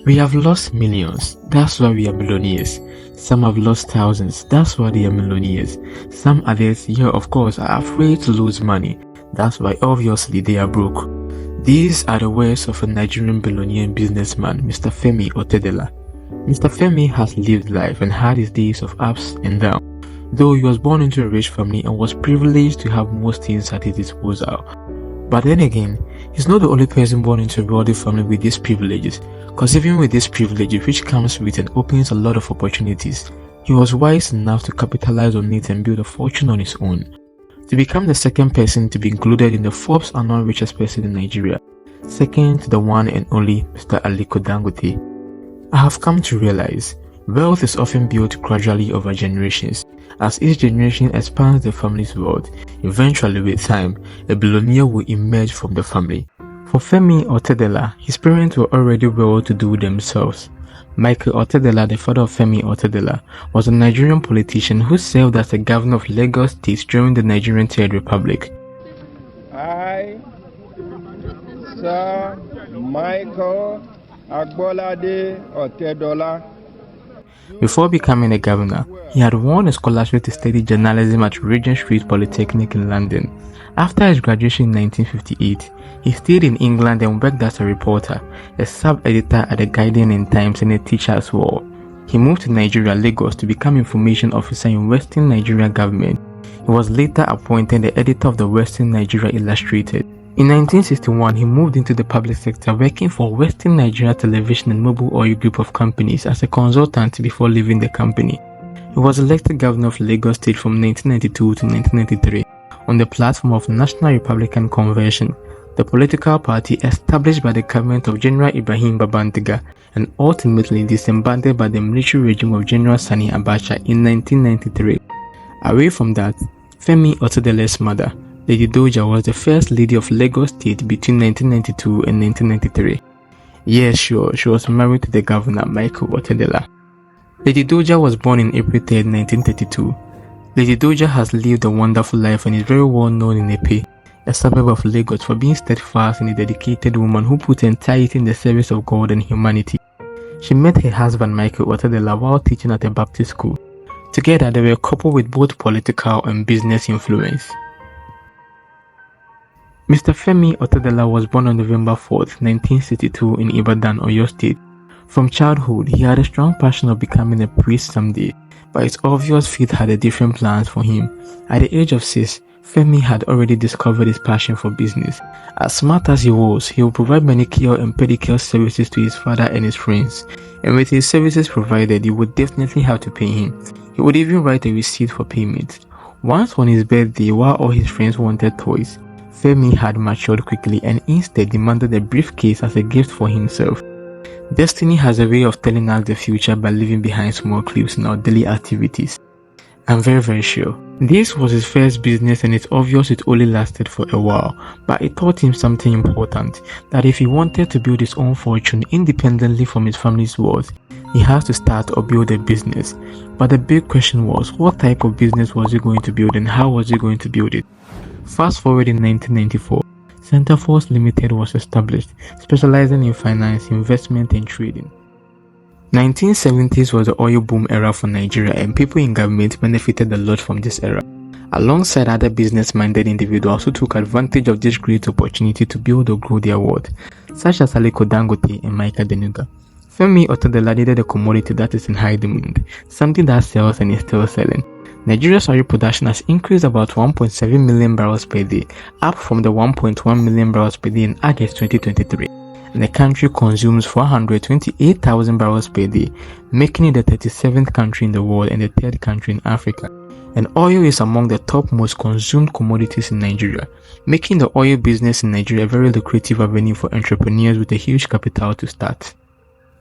We have lost millions, that's why we are billionaires. Some have lost thousands, that's why they are millionaires. Some others here, of course, are afraid to lose money, that's why obviously they are broke. These are the words of a Nigerian billionaire businessman, Mr. Femi Otedola. Mr. Femi has lived life and had his days of ups and downs. Though he was born into a rich family and was privileged to have most things at his disposal. But then again, he's not the only person born into a wealthy family with these privileges, because even with these privileges which comes with and opens a lot of opportunities, he was wise enough to capitalize on it and build a fortune on his own. To become the second person to be included in the Forbes unknown richest person in Nigeria, second to the one and only Mr. Aliko Dangote. I have come to realize wealth is often built gradually over generations. As each generation expands the family's wealth, eventually with time, a billionaire will emerge from the family. For Femi Otedola, his parents were already well-to-do themselves. Michael Otedola, the father of Femi Otedola, was a Nigerian politician who served as the governor of Lagos State during the Nigerian Third Republic. I, Sir Michael Agbolade Otedola. Before becoming a governor, he had won a scholarship to study journalism at Regent Street Polytechnic in London. After his graduation in 1958, he stayed in England and worked as a reporter, a sub-editor at the Guardian and Times, and a teacher as well. He moved to Nigeria, Lagos, to become information officer in Western Nigeria government. He was later appointed the editor of the Western Nigeria Illustrated. In 1961, he moved into the public sector, working for Western Nigeria Television and Mobile Oil Group of companies as a consultant before leaving the company. He was elected governor of Lagos State from 1992 to 1993 on the platform of National Republican Convention, the political party established by the government of General Ibrahim Babangida and ultimately disbanded by the military regime of General Sani Abacha in 1993. Away from that, Femi Otedola's mother, Lady Doja, was the first lady of Lagos State between 1992 and 1993. Yes, sure, she was married to the governor, Michael Otedola. Lady Doja was born in April 3, 1932. Lady Doja has lived a wonderful life and is very well known in Epe, a suburb of Lagos, for being steadfast and a dedicated woman who put entirety in the service of God and humanity. She met her husband Michael Otedola while teaching at a Baptist school. Together, they were a couple with both political and business influence. Mr. Femi Otedola was born on November 4, 1962 in Ibadan, Oyo State. From childhood, he had a strong passion of becoming a priest someday, but it's obvious fate had different plans for him. At the age of 6, Femi had already discovered his passion for business. As smart as he was, he would provide manicure and pedicure services to his father and his friends, and with his services provided, you would definitely have to pay him. He would even write a receipt for payment. Once on his birthday, while all his friends wanted toys, Femi had matured quickly and instead demanded a briefcase as a gift for himself. Destiny has a way of telling us the future by leaving behind small clips in our daily activities. I'm very sure this was his first business, and it's obvious it only lasted for a while, but it taught him something important, that if he wanted to build his own fortune independently from his family's wealth, he has to start or build a business. But the big question was, what type of business was he going to build and how was he going to build it? Fast forward in 1994, Centreforce Limited was established, specializing in finance, investment and trading. 1970s was the oil boom era for Nigeria, and people in government benefited a lot from this era, alongside other business-minded individuals who took advantage of this great opportunity to build or grow their wealth, such as Aliko Dangote and Michael Denuga. Femi Otedola needed a commodity that is in high demand, something that sells and is still selling. Nigeria's oil production has increased about 1.7 million barrels per day, up from the 1.1 million barrels per day in August 2023. And the country consumes 428,000 barrels per day, making it the 37th country in the world and the 3rd country in Africa. And oil is among the top most consumed commodities in Nigeria, making the oil business in Nigeria a very lucrative avenue for entrepreneurs with a huge capital to start.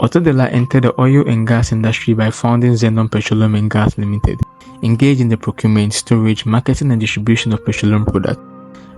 Otedola entered the oil and gas industry by founding Xenon Petroleum and Gas Limited, engaged in the procurement, storage, marketing and distribution of petroleum products.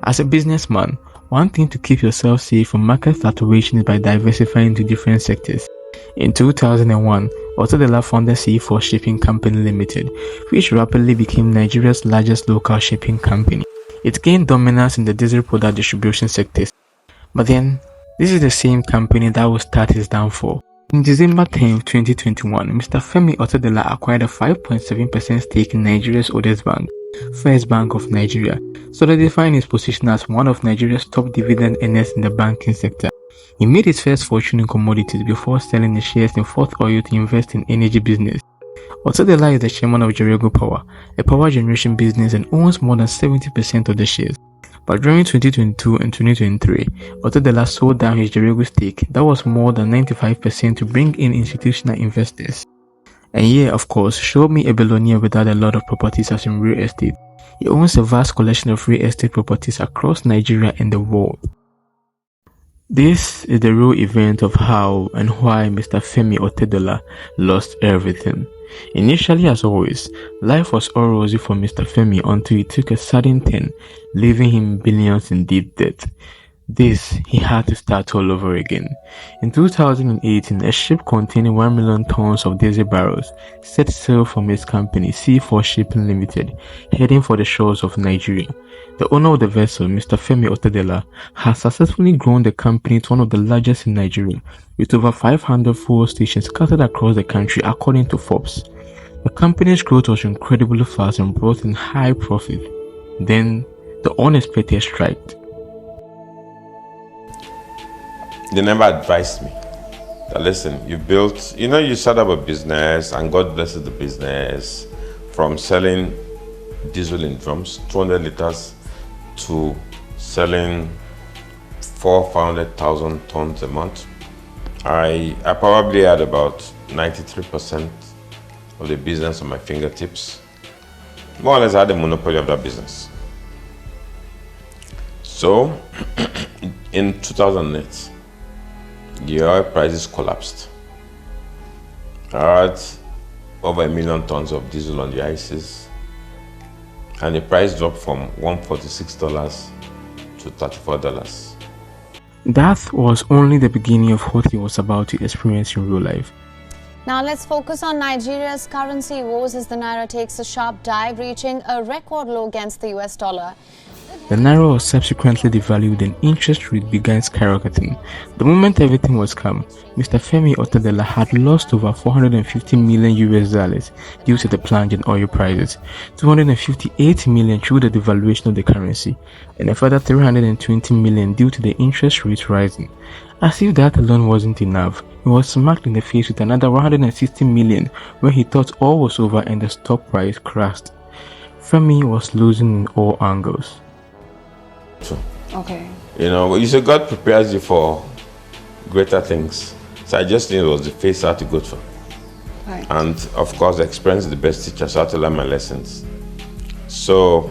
As a businessman, one thing to keep yourself safe from market fluctuation is by diversifying into different sectors. In 2001, Otedola founded C4 Shipping Company Limited, which rapidly became Nigeria's largest local shipping company. It gained dominance in the diesel product distribution sectors. But then, this is the same company that will start its downfall. In December 10, 2021, Mr. Femi Otedola acquired a 5.7% stake in Nigeria's oldest bank, First Bank of Nigeria, solidifying his position as one of Nigeria's top dividend earners in the banking sector. He made his first fortune in commodities before selling his shares in Fourth Oil to invest in energy business. Otedola is the chairman of Jerego Power, a power generation business, and owns more than 70% of the shares. But during 2022 and 2023, Otedola sold down his Jerego stake that was more than 95% to bring in institutional investors. And yeah, of course, show me a billionaire without a lot of properties as in real estate. He owns a vast collection of real estate properties across Nigeria and the world. This is the real event of how and why Mr. Femi Otedola lost everything. Initially, as always, life was all rosy for Mr. Femi until it took a sudden turn, leaving him billions in deep debt. This, he had to start all over again. In 2018, a ship containing 1 million tons of diesel barrels set sail from his company, C4 Shipping Limited, heading for the shores of Nigeria. The owner of the vessel, Mr. Femi Otedola, has successfully grown the company to one of the largest in Nigeria, with over 500 fuel stations scattered across the country, according to Forbes. The company's growth was incredibly fast and brought in high profit. Then, the unexpected struck. They never advised me that, listen, you start up a business and God blesses the business from selling diesel in drums, 200 liters, to selling 500,000 tons a month. I probably had about 93% of the business on my fingertips. More or less, I had the monopoly of that business. So, in 2008, the oil prices collapsed. I had over 1 million tons of diesel on the ICs, and the price dropped from $146 to $34. That was only the beginning of what he was about to experience in real life. Now let's focus on Nigeria's currency woes as the Naira takes a sharp dive, reaching a record low against the US dollar. The Naira was subsequently devalued and interest rate began skyrocketing. The moment everything was calm, Mr. Femi Otedola had lost over 450 million US dollars due to the plunge in oil prices, 258 million through the devaluation of the currency, and a further 320 million due to the interest rates rising. As if that alone wasn't enough, he was smacked in the face with another 160 million when he thought all was over and the stock price crashed. Femi was losing in all angles. Okay. You say God prepares you for greater things. So I just knew it was the phase I had to go through. Right. And of course, experience is the best teacher, so I had to learn my lessons. So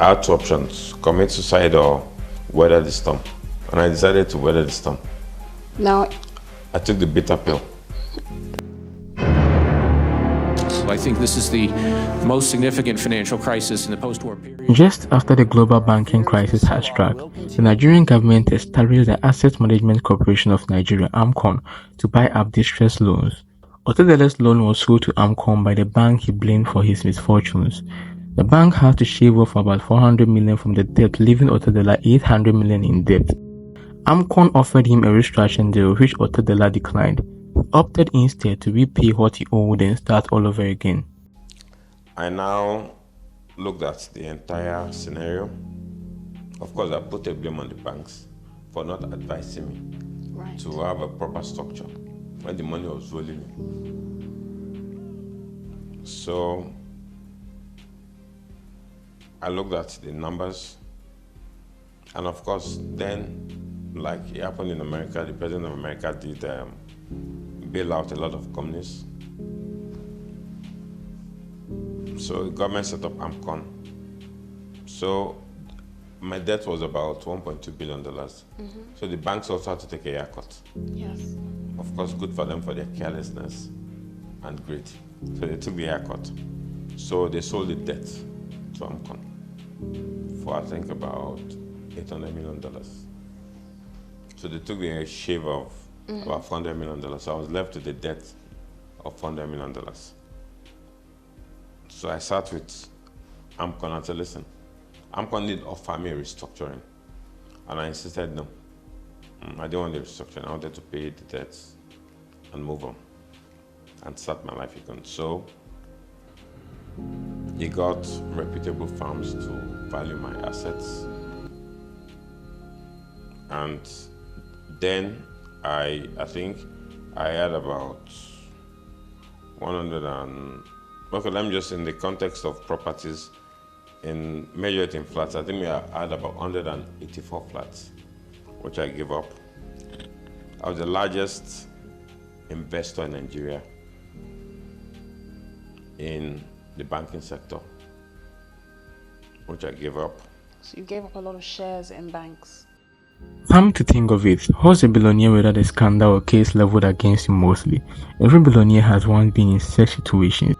I had two options: commit suicide or weather the storm. And I decided to weather the storm. Now, I took the bitter pill. I think this is the most significant financial crisis in the post-war period. Just after the global banking crisis had struck, the Nigerian government established the Asset Management Corporation of Nigeria, AMCON, to buy up distressed loans. Otedola's loan was sold to AMCON by the bank he blamed for his misfortunes. The bank had to shave off about 400 million from the debt, leaving Otedola 800 million in debt. AMCON offered him a restructuring deal, which Otedola declined. He opted instead to repay what he owed and start all over again. I now looked at the entire scenario. Of course, I put a blame on the banks for not advising me to have a proper structure when the money was rolling in. So I looked at the numbers, and of course, then, like it happened in America, the president of America did bail out a lot of companies. So the government set up AMCON. So my debt was about $1.2 billion. So the banks also had to take a haircut. yes. Of course, good for them for their carelessness and greed. So they took the haircut. So they sold the debt to AMCON for I think about $800 million. So they took the shave of about $400 million. So I was left with a debt of $400 million. So I sat with AMCON and said, listen, AMCON did offer me a restructuring. And I insisted no. I didn't want the restructuring. I wanted to pay the debts and move on and start my life again. So he got reputable firms to value my assets, and then I think I had about 100 and, okay, let me just, in the context of properties, in measure it in flats, I think I had about 184 flats, which I gave up. I was the largest investor in Nigeria in the banking sector, which I gave up. So you gave up a lot of shares in banks? Come to think of it, who's a billionaire without a scandal or case leveled against him mostly? Every billionaire has once been in such situations.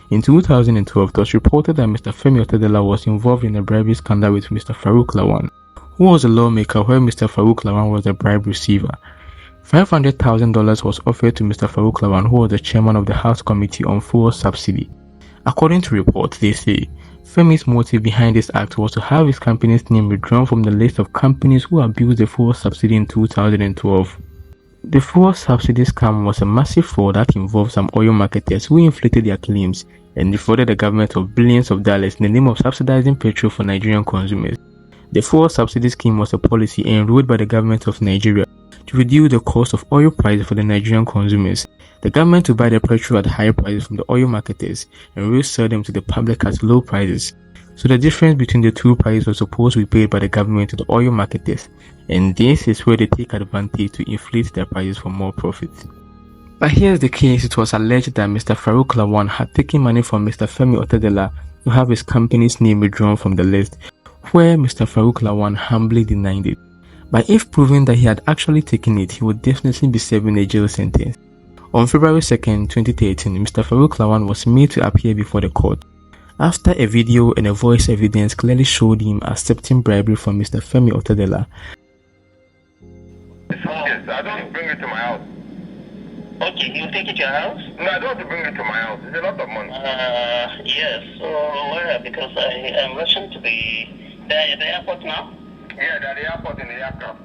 In 2012, it was reported that Mr. Femi Otedola was involved in a bribery scandal with Mr. Farouk Lawan, who was a lawmaker where Mr. Farouk Lawan was the bribe receiver. $500,000 was offered to Mr. Farouk Lawan, who was the chairman of the House Committee on Fuel Subsidy. According to reports, they say Femi's motive behind this act was to have his company's name withdrawn from the list of companies who abused the fuel subsidy in 2012. The fuel subsidy scam was a massive fraud that involved some oil marketers who inflated their claims and defrauded the government of billions of dollars in the name of subsidizing petrol for Nigerian consumers. The fuel subsidy scheme was a policy enrolled by the government of Nigeria to reduce the cost of oil prices for the Nigerian consumers. The government would buy the petrol at higher prices from the oil marketers and resell them to the public at low prices. So the difference between the two prices was supposed to be paid by the government to the oil marketers, and this is where they take advantage to inflate their prices for more profit. But here's the case: it was alleged that Mr. Farouk Lawan had taken money from Mr. Femi Otedola to have his company's name withdrawn from the list, where Mr. Farouk Lawan humbly denied it. But if proven that he had actually taken it, he would definitely be serving a jail sentence. On February 2nd, 2013, Mr. Farouk Lawan was made to appear before the court, after a video and a voice evidence clearly showed him accepting bribery from Mr. Femi Otedola. Yes, I don't bring it to my house. Okay, you take it to your house? No, I don't want to bring it to my house. It's a lot of money. Yes. So where? Because I am rushing to the airport now. Yeah, they're at the airport in the aircraft.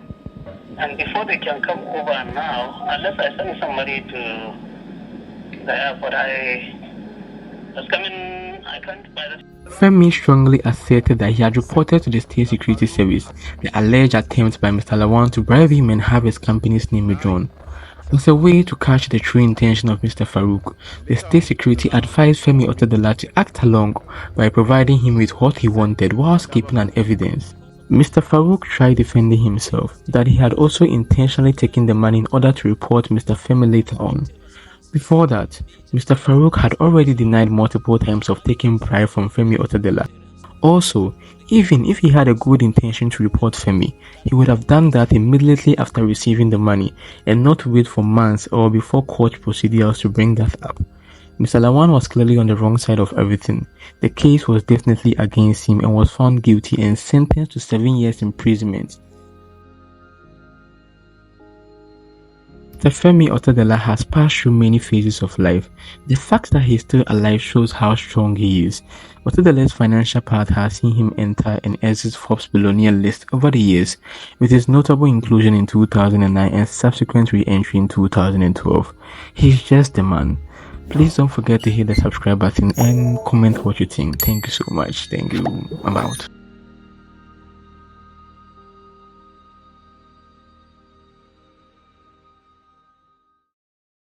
And before they can come over now, unless I send somebody to the airport, I was coming, I can't buy the... Femi strongly asserted that he had reported to the State Security Service the alleged attempt by Mr. Lawan to bribe him and have his company's name withdrawn. As a way to catch the true intention of Mr. Farouk, the State Security advised Femi Otedola to act along by providing him with what he wanted whilst keeping an evidence. Mr. Farouk tried defending himself that he had also intentionally taken the money in order to report Mr. Femi later on. Before that, Mr. Farouk had already denied multiple times of taking bribe from Femi Otedola. Also, even if he had a good intention to report Femi, he would have done that immediately after receiving the money and not wait for months or before court procedures to bring that up. Mr. Lawan was clearly on the wrong side of everything. The case was definitely against him and was found guilty and sentenced to 7 years imprisonment. Mr. Femi Otedola has passed through many phases of life. The fact that he is still alive shows how strong he is. Otedola's financial path has seen him enter and exit Forbes billionaire list over the years, with his notable inclusion in 2009 and subsequent re-entry in 2012. He's just the man. Please don't forget to hit the subscribe button and comment what you think. Thank you so much. Thank you. I'm out.